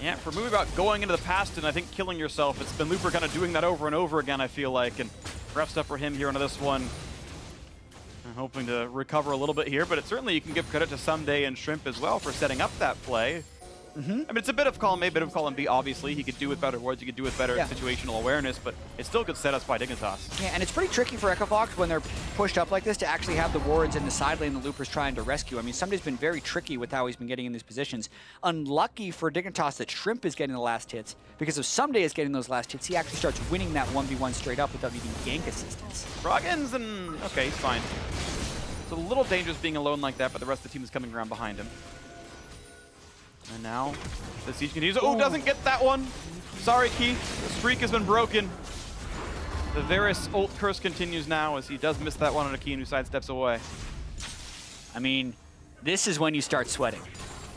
Yeah, for a movie about going into the past and I think killing yourself, it's been Looper kind of doing that over and over again, I feel like, and rough stuff for him here into this one. I'm hoping to recover a little bit here, but certainly you can give credit to Ssumday and Shrimp as well for setting up that play. I mean, it's a bit of column A, a bit of column B, obviously. He could do with better words, he could do with better situational awareness, but it's still good setups by Dignitas. Yeah, and it's pretty tricky for Echo Fox when they're pushed up like this to actually have the wards in the side lane the Looper's trying to rescue. I mean, Ssumday's been very tricky with how he's been getting in these positions. Unlucky for Dignitas that Shrimp is getting the last hits, because if Ssumday is getting those last hits, he actually starts winning that 1v1 straight up without needing gank assistance. Froggen's and okay, he's fine. It's a little dangerous being alone like that, but the rest of the team is coming around behind him. And now the siege continues. Oh, doesn't get that one. Sorry, Keith. The streak has been broken. The Varus ult curse continues now as he does miss that one on a Keane who sidesteps away. I mean, this is when you start sweating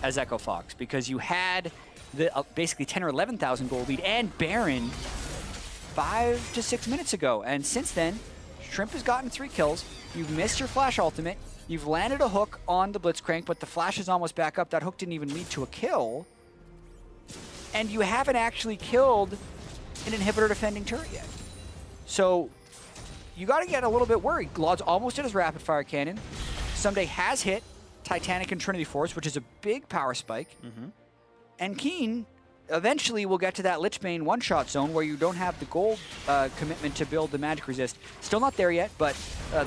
as Echo Fox, because you had the basically 10 or 11,000 gold lead and Baron 5 to 6 minutes ago. And since then, Shrimp has gotten 3 kills. You've missed your flash ultimate. You've landed a hook on the Blitzcrank, but the flash is almost back up. That hook didn't even lead to a kill. And you haven't actually killed an inhibitor defending turret yet. So you got to get a little bit worried. Laud's almost at his rapid fire cannon. Ssumday has hit Titanic and Trinity Force, which is a big power spike. And Keane eventually will get to that Lichbane one-shot zone where you don't have the gold commitment to build the magic resist. Still not there yet, but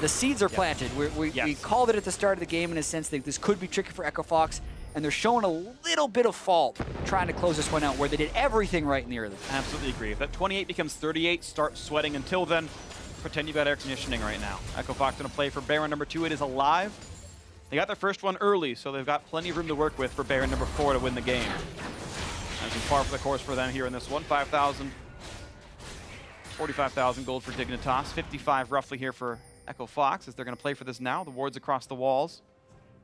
the seeds are planted. We called it at the start of the game in a sense that this could be tricky for Echo Fox, and they're showing a little bit of fault trying to close this one out where they did everything right in the early. Absolutely agree. If that 28 becomes 38, start sweating. Until then, pretend you've got air conditioning right now. Echo Fox going to play for Baron number 2. It is alive. They got their first one early, so they've got plenty of room to work with for Baron number 4 to win the game. As in par for the course for them here in this one. 5,000, 45,000 gold for Dignitas. 55 roughly here for Echo Fox as they're going to play for this now. The wards across the walls.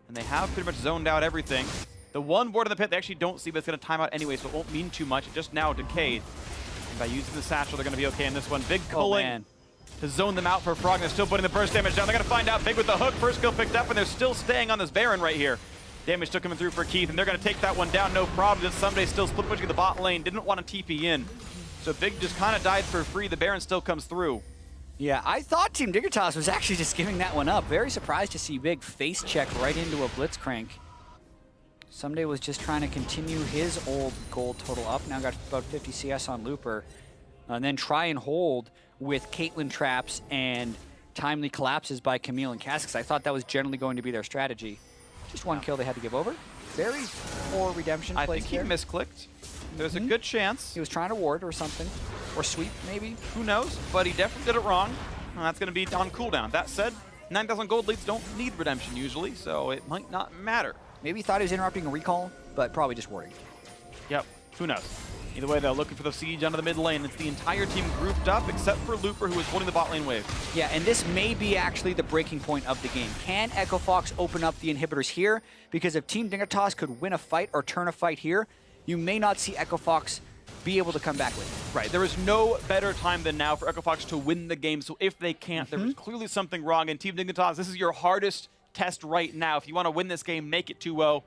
And they have pretty much zoned out everything. The one ward in the pit they actually don't see, but it's going to time out anyway, so it won't mean too much. It just now decayed. And by using the satchel, they're going to be okay in this one. Big culling to zone them out for Froggen. They're still putting the burst damage down. They're going to find out Big with the hook. First kill picked up, and they're still staying on this Baron right here. Damage still coming through for Keith, and they're going to take that one down, no problem. Just Ssumday still split pushing the bot lane, didn't want to TP in. So Big just kind of died for free. The Baron still comes through. Yeah, I thought Team Dignitas was actually just giving that one up. Very surprised to see Big face check right into a Blitzcrank. Ssumday was just trying to continue his old gold total up. Now got about 50 CS on Looper. and then try and hold with Caitlyn traps and timely collapses by Camille and Kha'Zix. I thought that was generally going to be their strategy. Just one kill they had to give over. Very poor redemption I plays think he there. misclicked. There's a good chance. He was trying to ward or something. Or sweep, maybe. Who knows? But he definitely did it wrong. And that's going to be on cooldown. That said, 9,000 gold leads don't need redemption usually, so it might not matter. Maybe he thought he was interrupting a recall, but probably just warding. Yep, who knows? Either way, though, looking for the siege onto the mid lane. It's the entire team grouped up, except for Looper, who is holding the bot lane wave. Yeah, and this may be actually the breaking point of the game. Can Echo Fox open up the inhibitors here? Because if Team Dignitas could win a fight or turn a fight here, you may not see Echo Fox be able to come back with it. Right, there is no better time than now for Echo Fox to win the game, so if they can't, there is clearly something wrong. And Team Dignitas, this is your hardest test right now. If you want to win this game, make it 2-0.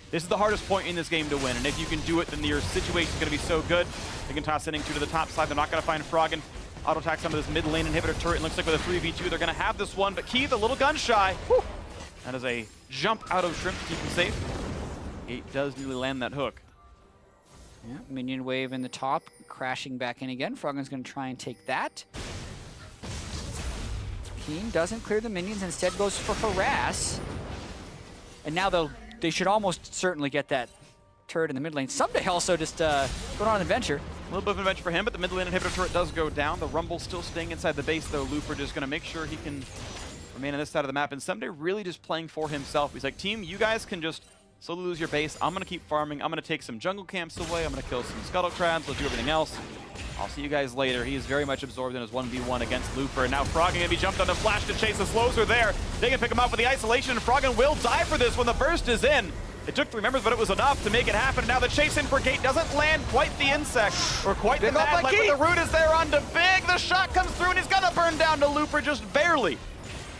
This is the hardest point in this game to win, and if you can do it, then your situation is going to be so good. Dignitas sending 2 to the top side. They're not going to find Froggen. Auto-attack some of this mid lane inhibitor turret. It looks like with a 3v2, they're going to have this one, but Keith, a little gun shy. Whew. That is a jump out of Shrimp to keep him safe. Gate does nearly land that hook. Yeah, minion wave in the top, crashing back in again. Froggen's going to try and take that. Keane doesn't clear the minions, instead goes for harass. And now they should almost certainly get that turret in the mid lane. Ssumday also just going on an adventure. A little bit of an adventure for him, but the mid lane inhibitor turret does go down. The Rumble still staying inside the base, though. Looper just going to make sure he can remain on this side of the map. And Ssumday really just playing for himself. He's like, team, you guys can just slowly lose your base. I'm going to keep farming. I'm going to take some jungle camps away. I'm going to kill some scuttle crabs. Let's do everything else. I'll see you guys later. He is very much absorbed in his 1v1 against Looper. And now Froggen going to be jumped on the flash to chase. The slows are there. They can pick him up with the isolation, and Froggen will die for this when the burst is in. It took 3 members, but it was enough to make it happen. And now the chase in for Gate doesn't land quite the insect, or quite the mad light, but the root is there onto Big. The shot comes through, and he's going to burn down to Looper just barely.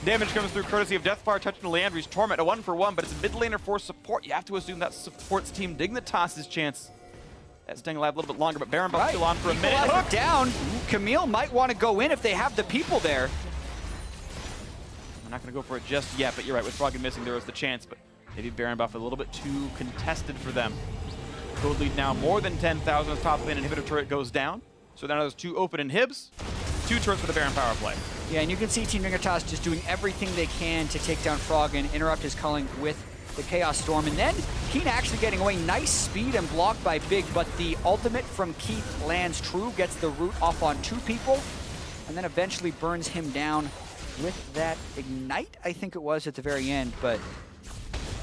Damage comes through courtesy of Deathfire touching Leandri's Torment, a 1-for-1, but it's a mid laner for support. You have to assume that supports Team Dignitas' chance at staying alive a little bit longer, but Baron Buff still on for a minute. Hook down. Camille might want to go in if they have the people there. They're not going to go for it just yet, but you're right. With Froggen missing, there was the chance, but maybe Baron Buff a little bit too contested for them. Gold lead now more than 10,000 as top lane inhibitor turret goes down. So now there's 2 open inhibs, 2 turrets for the Baron power play. Yeah, and you can see Team Dignitas just doing everything they can to take down Froggen, interrupt his culling with the Chaos Storm, and then Keane actually getting away. Nice speed and block by Big, but the ultimate from Keith lands true, gets the root off on 2 people, and then eventually burns him down with that Ignite, I think it was at the very end. But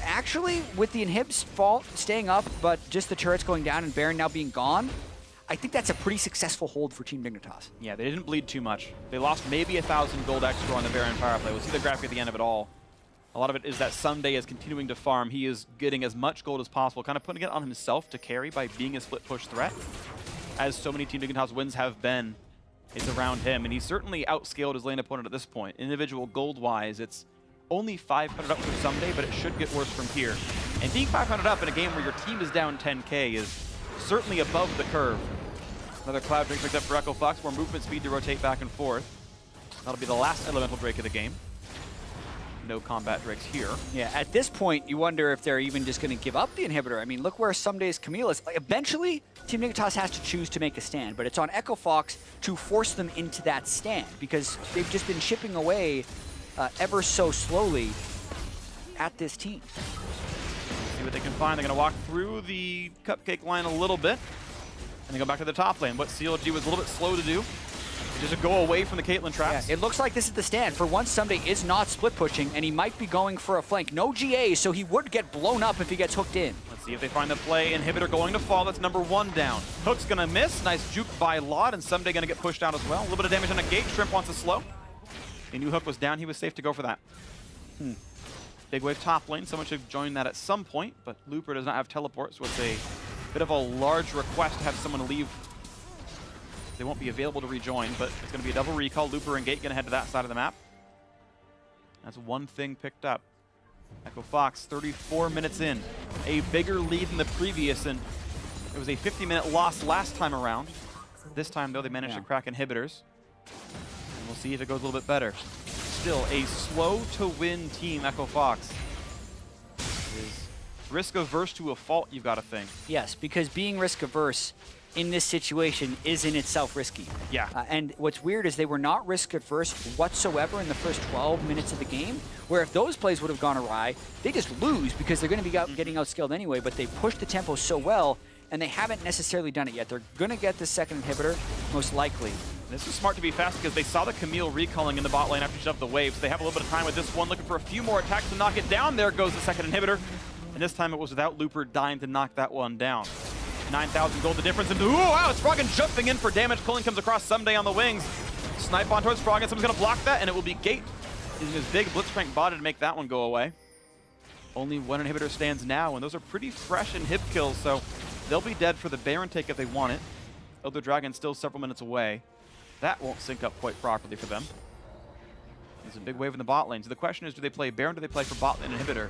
actually, with the inhibs staying up, but just the turrets going down and Baron now being gone, I think that's a pretty successful hold for Team Dignitas. Yeah, they didn't bleed too much. They lost maybe 1,000 gold extra on the Baron power play. We'll see the graphic at the end of it all. A lot of it is that Ssumday is continuing to farm. He is getting as much gold as possible, kind of putting it on himself to carry by being a split push threat. As so many Team Dignitas wins have been, it's around him, and he's certainly outscaled his lane opponent at this point. Individual gold-wise, it's only 500 up for Ssumday, but it should get worse from here. And being 500 up in a game where your team is down 10k is certainly above the curve. Another Cloud Drake picked up for Echo Fox, more movement speed to rotate back and forth. That'll be the last Elemental Drake of the game. No combat Drakes here. Yeah, at this point, you wonder if they're even just going to give up the inhibitor. I mean, look where Ssumday's Camille is. Like, eventually, Team Dignitas has to choose to make a stand, but it's on Echo Fox to force them into that stand, because they've just been chipping away ever so slowly at this team. See what they can find. They're going to walk through the cupcake line a little bit, and they go back to the top lane. What CLG was a little bit slow to do, just go away from the Caitlyn traps. Yeah, it looks like this is the stand. For once, Ssumday is not split pushing, and he might be going for a flank. No GA, so he would get blown up if he gets hooked in. Let's see if they find the play. Inhibitor going to fall. That's number 1 down. Hook's going to miss. Nice juke by Lot, and Ssumday going to get pushed out as well. A little bit of damage on a Gate. Shrimp wants to slow. A new hook was down. He was safe to go for that. Big wave top lane. Someone should join that at some point, but Looper does not have teleport, so it's a bit of a large request to have someone leave. They won't be available to rejoin, but it's going to be a double recall. Looper and Gate going to head to that side of the map. That's one thing picked up. Echo Fox, 34 minutes in. A bigger lead than the previous, and it was a 50-minute loss last time around. This time, though, they managed to crack inhibitors. And we'll see if it goes a little bit better. Still, a slow-to-win team, Echo Fox. Is risk-averse to a fault, you've got to think. Yes, because being risk-averse, in this situation is in itself risky. Yeah. And what's weird is they were not risk adverse whatsoever in the first 12 minutes of the game, where if those plays would have gone awry, they just lose because they're going to be getting outskilled anyway, but they pushed the tempo so well, and they haven't necessarily done it yet. They're going to get the second inhibitor, most likely. This is smart to be fast because they saw the Camille recalling in the bot lane after she shoved the wave, so they have a little bit of time with this one, looking for a few more attacks to knock it down. There goes the second inhibitor, and this time it was without Looper dying to knock that one down. 9,000 gold the difference, and ooh, wow, it's Froggen jumping in for damage. Kha'Zix comes across Ssumday on the wings. Snipe on towards Froggen, someone's gonna block that, and it will be Gate using his big Blitzcrank botted to make that one go away. Only one inhibitor stands now, and those are pretty fresh inhib kills, so they'll be dead for the Baron take if they want it. Elder Dragon's still several minutes away. That won't sync up quite properly for them. There's a big wave in the bot lane. So the question is, do they play Baron or do they play for bot lane inhibitor?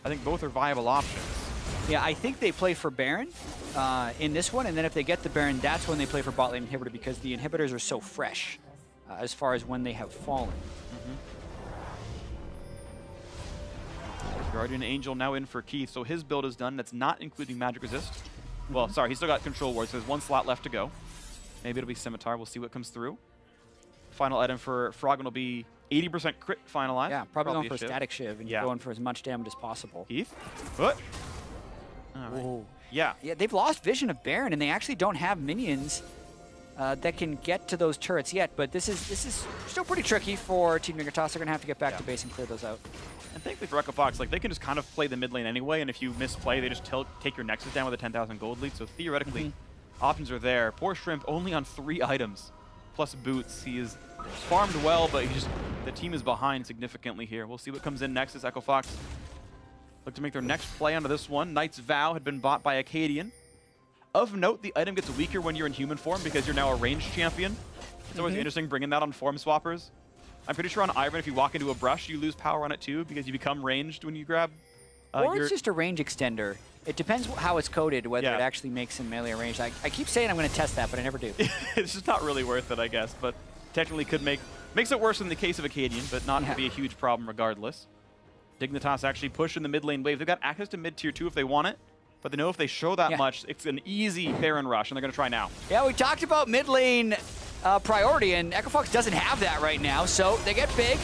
I think both are viable options. Yeah, I think they play for Baron in this one, and then if they get the Baron, that's when they play for bot lane inhibitor because the inhibitors are so fresh as far as when they have fallen. Guardian Angel now in for Keith, so his build is done. That's not including Magic Resist. Well, sorry, he's still got Control Ward, so there's one slot left to go. Maybe it'll be Scimitar. We'll see what comes through. Final item for Froggen will be 80% crit finalized. Yeah, probably going for a static Shiv and going for as much damage as possible. Keith? What? All right. Yeah. Yeah, they've lost vision of Baron, and they actually don't have minions that can get to those turrets yet, but this is still pretty tricky for Team Dignitas. They're going to have to get back to base and clear those out. And thankfully for Echo like, they can just kind of play the mid lane anyway, and if you misplay, they just take your Nexus down with a 10,000 gold lead, so theoretically, options are there. Poor Shrimp only on 3 items, plus boots. He is farmed well, but the team is behind significantly here. We'll see what comes in next as Echo Fox look to make their next play onto this one. Knight's Vow had been bought by Akaadian. Of note, the item gets weaker when you're in human form because you're now a ranged champion. It's always interesting bringing that on form swappers. I'm pretty sure on Iron, if you walk into a brush, you lose power on it too because you become ranged when you grab. Or it's just a range extender. It depends how it's coded, whether it actually makes him melee range. I keep saying I'm going to test that, but I never do. It's just not really worth it, I guess. But technically could makes it worse in the case of Akaadian, but not to be a huge problem regardless. Dignitas actually pushing the mid lane wave. They've got access to mid tier 2 if they want it, but they know if they show that much, it's an easy Baron rush, and they're going to try now. Yeah, we talked about mid lane priority, and Echo Fox doesn't have that right now, so they get big.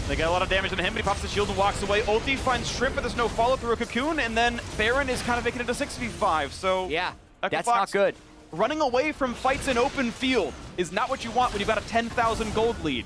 They get a lot of damage on him, but he pops the shield and walks away. Ulti finds Shrimp, but there's no follow through a Cocoon, and then Baron is kind of making it a 6v5, so... Yeah, Echo that's Fox not good. Running away from fights in open field is not what you want when you've got a 10,000 gold lead.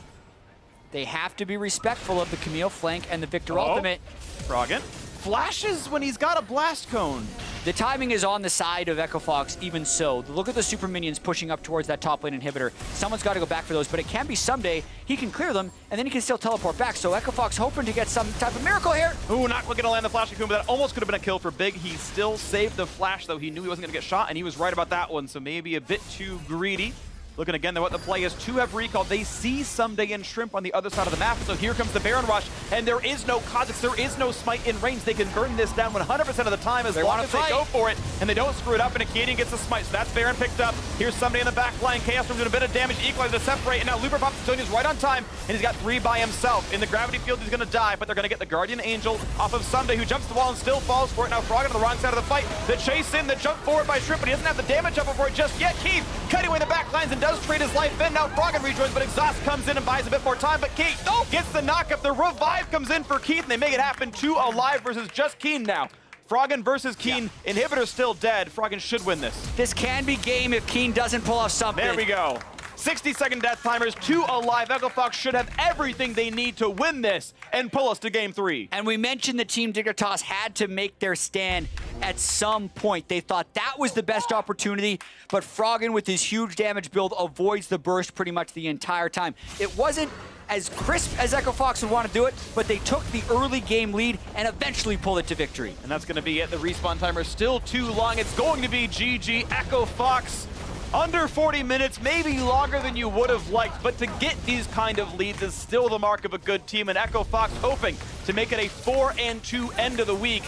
They have to be respectful of the Camille flank and the Viktor ultimate. Froggen flashes when he's got a blast cone. The timing is on the side of Echo Fox, even so. Look at the super minions pushing up towards that top lane inhibitor. Someone's got to go back for those, but it can be Ssumday. He can clear them, and then he can still teleport back. So Echo Fox hoping to get some type of miracle here. Ooh, not looking to land the flash cocoon, but that almost could have been a kill for Big. He still saved the flash, though. He knew he wasn't going to get shot, and he was right about that one, so maybe a bit too greedy. Looking again, what the play is, 2 have recall. They see Ssumday and Shrimp on the other side of the map, so here comes the Baron Rush, and there is no Kha'Zix, there is no Smite in range. They can burn this down 100% of the time as long as they go for it, and they don't screw it up, and Akaadian gets the Smite, so that's Baron picked up. Here's Ssumday in the back line. Chaos from doing a bit of damage, equalizer to separate, and now Looper pops the He's right on time, and he's got 3 by himself. In the gravity field, he's going to die, but they're going to get the Guardian Angel off of Ssumday, who jumps the wall and still falls for it. Now Froggen on the wrong side of the fight. The chase in, the jump forward by Shrimp, but he doesn't have the damage up for it just yet. Keith cutting away the back lines and does trade his life in. Now Froggen rejoins, but Exhaust comes in and buys a bit more time, but Keith gets the knockup. The revive comes in for Keith, and they make it happen. 2 alive versus just Keane now. Froggen versus Keane. Inhibitor still dead. Froggen should win this. This can be game if Keane doesn't pull off something. There we go. 60-second death timers, 2 alive. Echo Fox should have everything they need to win this and pull us to game 3. And we mentioned the Team Dignitas had to make their stand at some point. They thought that was the best opportunity, but Froggen with his huge damage build avoids the burst pretty much the entire time. It wasn't as crisp as Echo Fox would want to do it, but they took the early game lead and eventually pulled it to victory. And that's going to be it. The respawn timer is still too long. It's going to be GG. Echo Fox under 40 minutes, maybe longer than you would have liked, but to get these kind of leads is still the mark of a good team, and Echo Fox hoping to make it a 4-2 end of the week.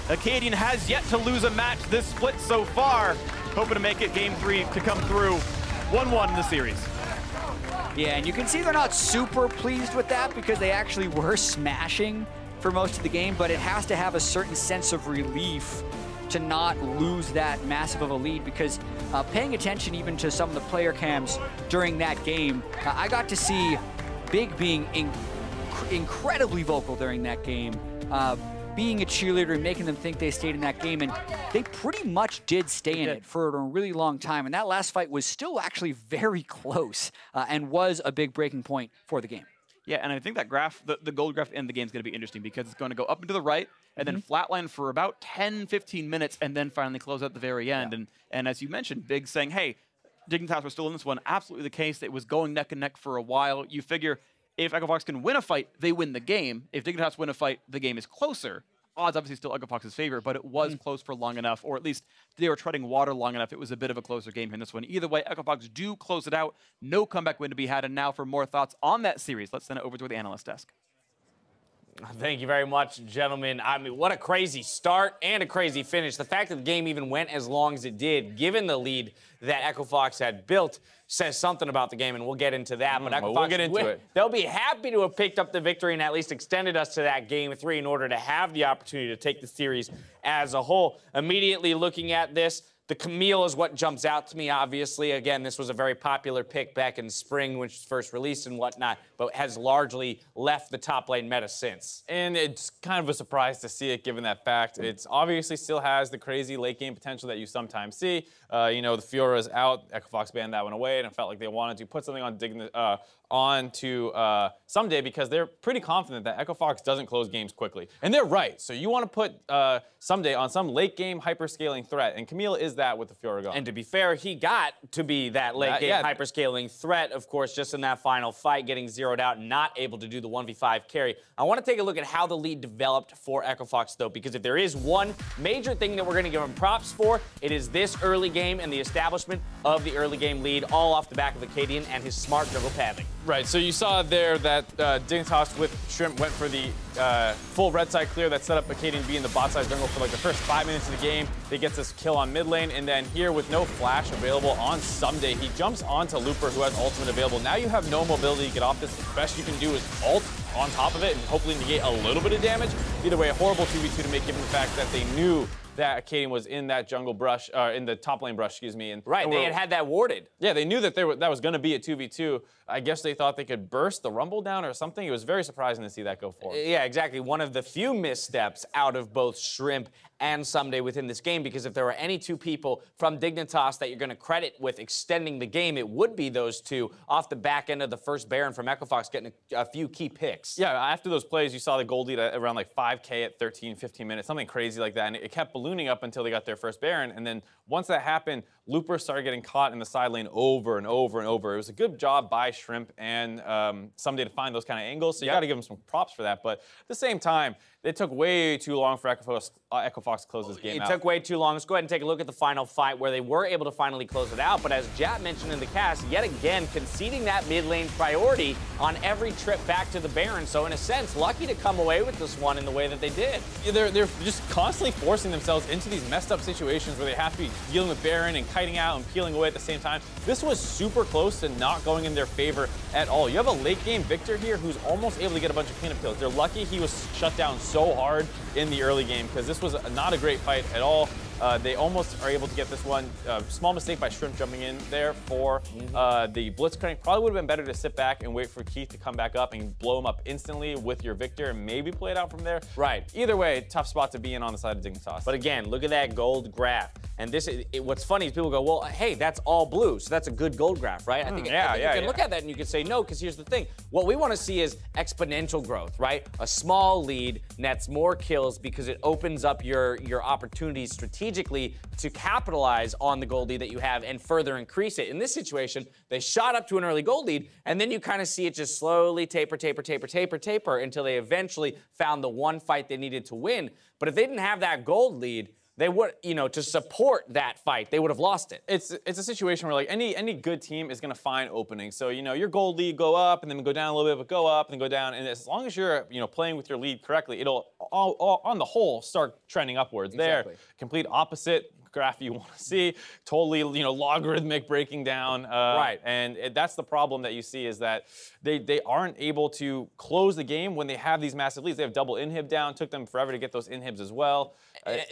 Akaadian has yet to lose a match this split so far, hoping to make it game 3 to come through 1-1 in the series. Yeah, and you can see they're not super pleased with that because they actually were smashing for most of the game, but it has to have a certain sense of relief to not lose that massive of a lead, because paying attention even to some of the player cams during that game, I got to see Big being incredibly vocal during that game, being a cheerleader and making them think they stayed in that game, and they pretty much did stay in it for a really long time. And that last fight was still actually very close and was a big breaking point for the game. Yeah, and I think that graph, the gold graph in the game is going to be interesting because it's going to go up and to the right and then flatline for about 10, 15 minutes and then finally close at the very end. And as you mentioned, Big saying, hey, Dignitas was still in this one. Absolutely the case. It was going neck and neck for a while. You figure if EchoFox can win a fight, they win the game. If Dignitas win a fight, the game is closer. Odds obviously still EchoFox's favor, but it was close for long enough, or at least they were treading water long enough. It was a bit of a closer game here in this one. Either way, EchoFox do close it out. No comeback win to be had. And now for more thoughts on that series, let's send it over to the analyst desk. Thank you very much, gentlemen. I mean, what a crazy start and a crazy finish. The fact that the game even went as long as it did, given the lead that EchoFox had built, says something about the game, and we'll get into that. But EchoFox, we'll get into it. They'll be happy to have picked up the victory and at least extended us to that Game 3 in order to have the opportunity to take the series as a whole. Immediately looking at this, the Camille is what jumps out to me, obviously. Again, this was a very popular pick back in spring, which was first released and whatnot, but has largely left the top lane meta since. And it's kind of a surprise to see it, given that fact. It's obviously still has the crazy late game potential that you sometimes see. You know, the Fiora is out. EchoFox banned that one away, and it felt like they wanted to put something on Ssumday because they're pretty confident that EchoFox doesn't close games quickly. And they're right. So you want to put Ssumday on some late game hyperscaling threat, and Camille is that with the Fiora gone. And to be fair, he got to be that late game hyperscaling threat, of course, just in that final fight, getting zeroed out, not able to do the 1v5 carry. I want to take a look at how the lead developed for EchoFox, though, because if there is one major thing that we're going to give them props for, it is this early game and the establishment of the early game lead, all off the back of Akaadian and his smart jungle pathing. Right, so you saw there that Dignitas with Shrimp went for the full red side clear that set up Akaadian B in the bot side jungle for like the first 5 minutes of the game. They get this kill on mid lane, and then here with no flash available on Ssumday, he jumps onto Looper, who has ultimate available. Now you have no mobility to get off this. The best you can do is ult on top of it and hopefully negate a little bit of damage. Either way, a horrible 2v2 to make, given the fact that they knew that Akaadian was in that jungle brush, in the top lane brush, excuse me. And they had that warded. Yeah, they knew that that was going to be a 2v2. I guess they thought they could burst the Rumble down or something. It was very surprising to see that go forward. Yeah, exactly. One of the few missteps out of both Shrimp and Ssumday within this game, because if there were any two people from Dignitas that you're going to credit with extending the game, it would be those two off the back end of the first Baron from EchoFox getting a few key picks. Yeah, after those plays, you saw the gold lead at around like 5K at 13, 15 minutes, something crazy like that, and it kept ballooning up until they got their first Baron, and then once that happened, Looper started getting caught in the side lane over and over and over. It was a good job by Shrimp and Ssumday to find those kind of angles, so you got to give them some props for that, but at the same time, it took way too long for EchoFox to close this game out. It took way too long. Let's go ahead and take a look at the final fight where they were able to finally close it out. But as Jatt mentioned in the cast, yet again, conceding that mid lane priority on every trip back to the Baron. So in a sense, lucky to come away with this one in the way that they did. Yeah, they're just constantly forcing themselves into these messed up situations where they have to be dealing with Baron and kiting out and peeling away at the same time. This was super close to not going in their favor at all. You have a late game Viktor here who's almost able to get a bunch of cleanup kills. They're lucky he was shut down so hard in the early game because this was not a great fight at all. They almost are able to get this one. Small mistake by Shrimp jumping in there for the Blitzcrank. Probably would have been better to sit back and wait for Keith to come back up and blow him up instantly with your Viktor and maybe play it out from there. Right. Either way, tough spot to be in on the side of Dignitas. But again, look at that gold graph. And this, what's funny is people go, well, hey, that's all blue, so that's a good gold graph, right? I think you can look at that and you can say no, because here's the thing. What we want to see is exponential growth, right? A small lead nets more kills because it opens up your opportunities strategically to capitalize on the gold lead that you have and further increase it. In this situation, they shot up to an early gold lead, and then you kind of see it just slowly taper until they eventually found the one fight they needed to win. But if they didn't have that gold lead, they would, to support that fight, they would have lost it. It's a situation where like any good team is going to find openings. So your gold lead go up and then go down a little bit, but go up and then go down. And as long as you're playing with your lead correctly, it'll on the whole start trending upwards. Exactly. There, complete opposite. graph you want to see. Totally, you know, logarithmic breaking down. Right. And that's the problem that you see is that they aren't able to close the game when they have these massive leads. They have double inhib down. Took them forever to get those inhibs as well.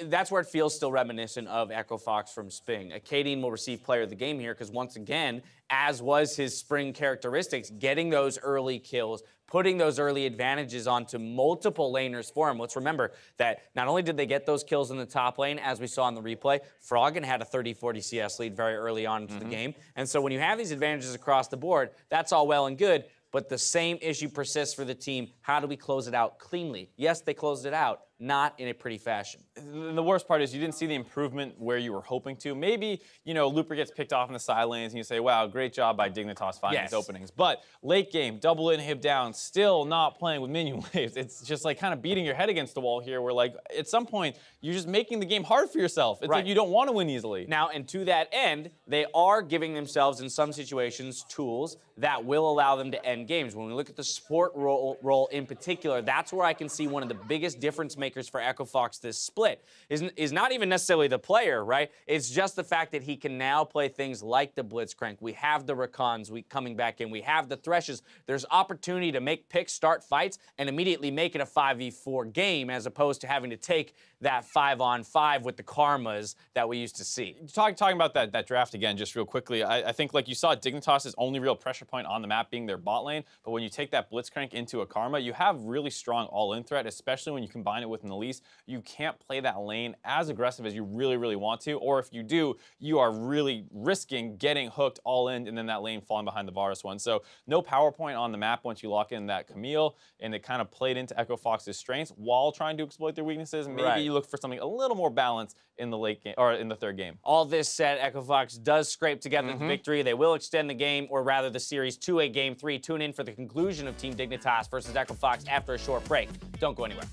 That's where it feels still reminiscent of Echo Fox from Spring. Akaadian will receive player of the game here because once again, as was his Spring characteristics, getting those early kills, putting those early advantages onto multiple laners for him. Let's remember that not only did they get those kills in the top lane, as we saw in the replay, Froggen had a 30-40 CS lead very early on into the game. And so when you have these advantages across the board, that's all well and good, but the same issue persists for the team. How do we close it out cleanly? Yes, they closed it out, not in a pretty fashion. The worst part is you didn't see the improvement where you were hoping to. Maybe, you know, Looper gets picked off in the side lanes and you say, wow, great job by Dignitas finding these openings. But late game, double inhib down, still not playing with minion waves. It's just like kind of beating your head against the wall here where like at some point you're just making the game hard for yourself. It's like you don't want to win easily. Now, and to that end, they are giving themselves in some situations tools that will allow them to end games. When we look at the support role in particular, that's where I can see one of the biggest difference makers for Echo Fox this split is not even necessarily the player, right? It's just the fact that he can now play things like the Blitzcrank. We have the Rakans coming back in. We have the Threshes. There's opportunity to make picks, start fights, and immediately make it a 5v4 game as opposed to having to take that 5-on-5 with the karmas that we used to see. Talking about that draft again, just real quickly, I think like you saw Dignitas' only real pressure point on the map being their bot lane, but when you take that Blitzcrank into a Karma, you have really strong all-in threat, especially when you combine it with an Elise. You can't play that lane as aggressive as you really, really want to, or if you do, you are really risking getting hooked all in and then that lane falling behind the Varus one. So no power point on the map once you lock in that Camille, and it kind of played into Echo Fox's strengths while trying to exploit their weaknesses. Maybe you look for something a little more balanced in the late game, or in the third game. All this said, Echo Fox does scrape together the victory. They will extend the game, or rather the series, to a Game 3. Tune in for the conclusion of Team Dignitas versus Echo Fox after a short break. Don't go anywhere.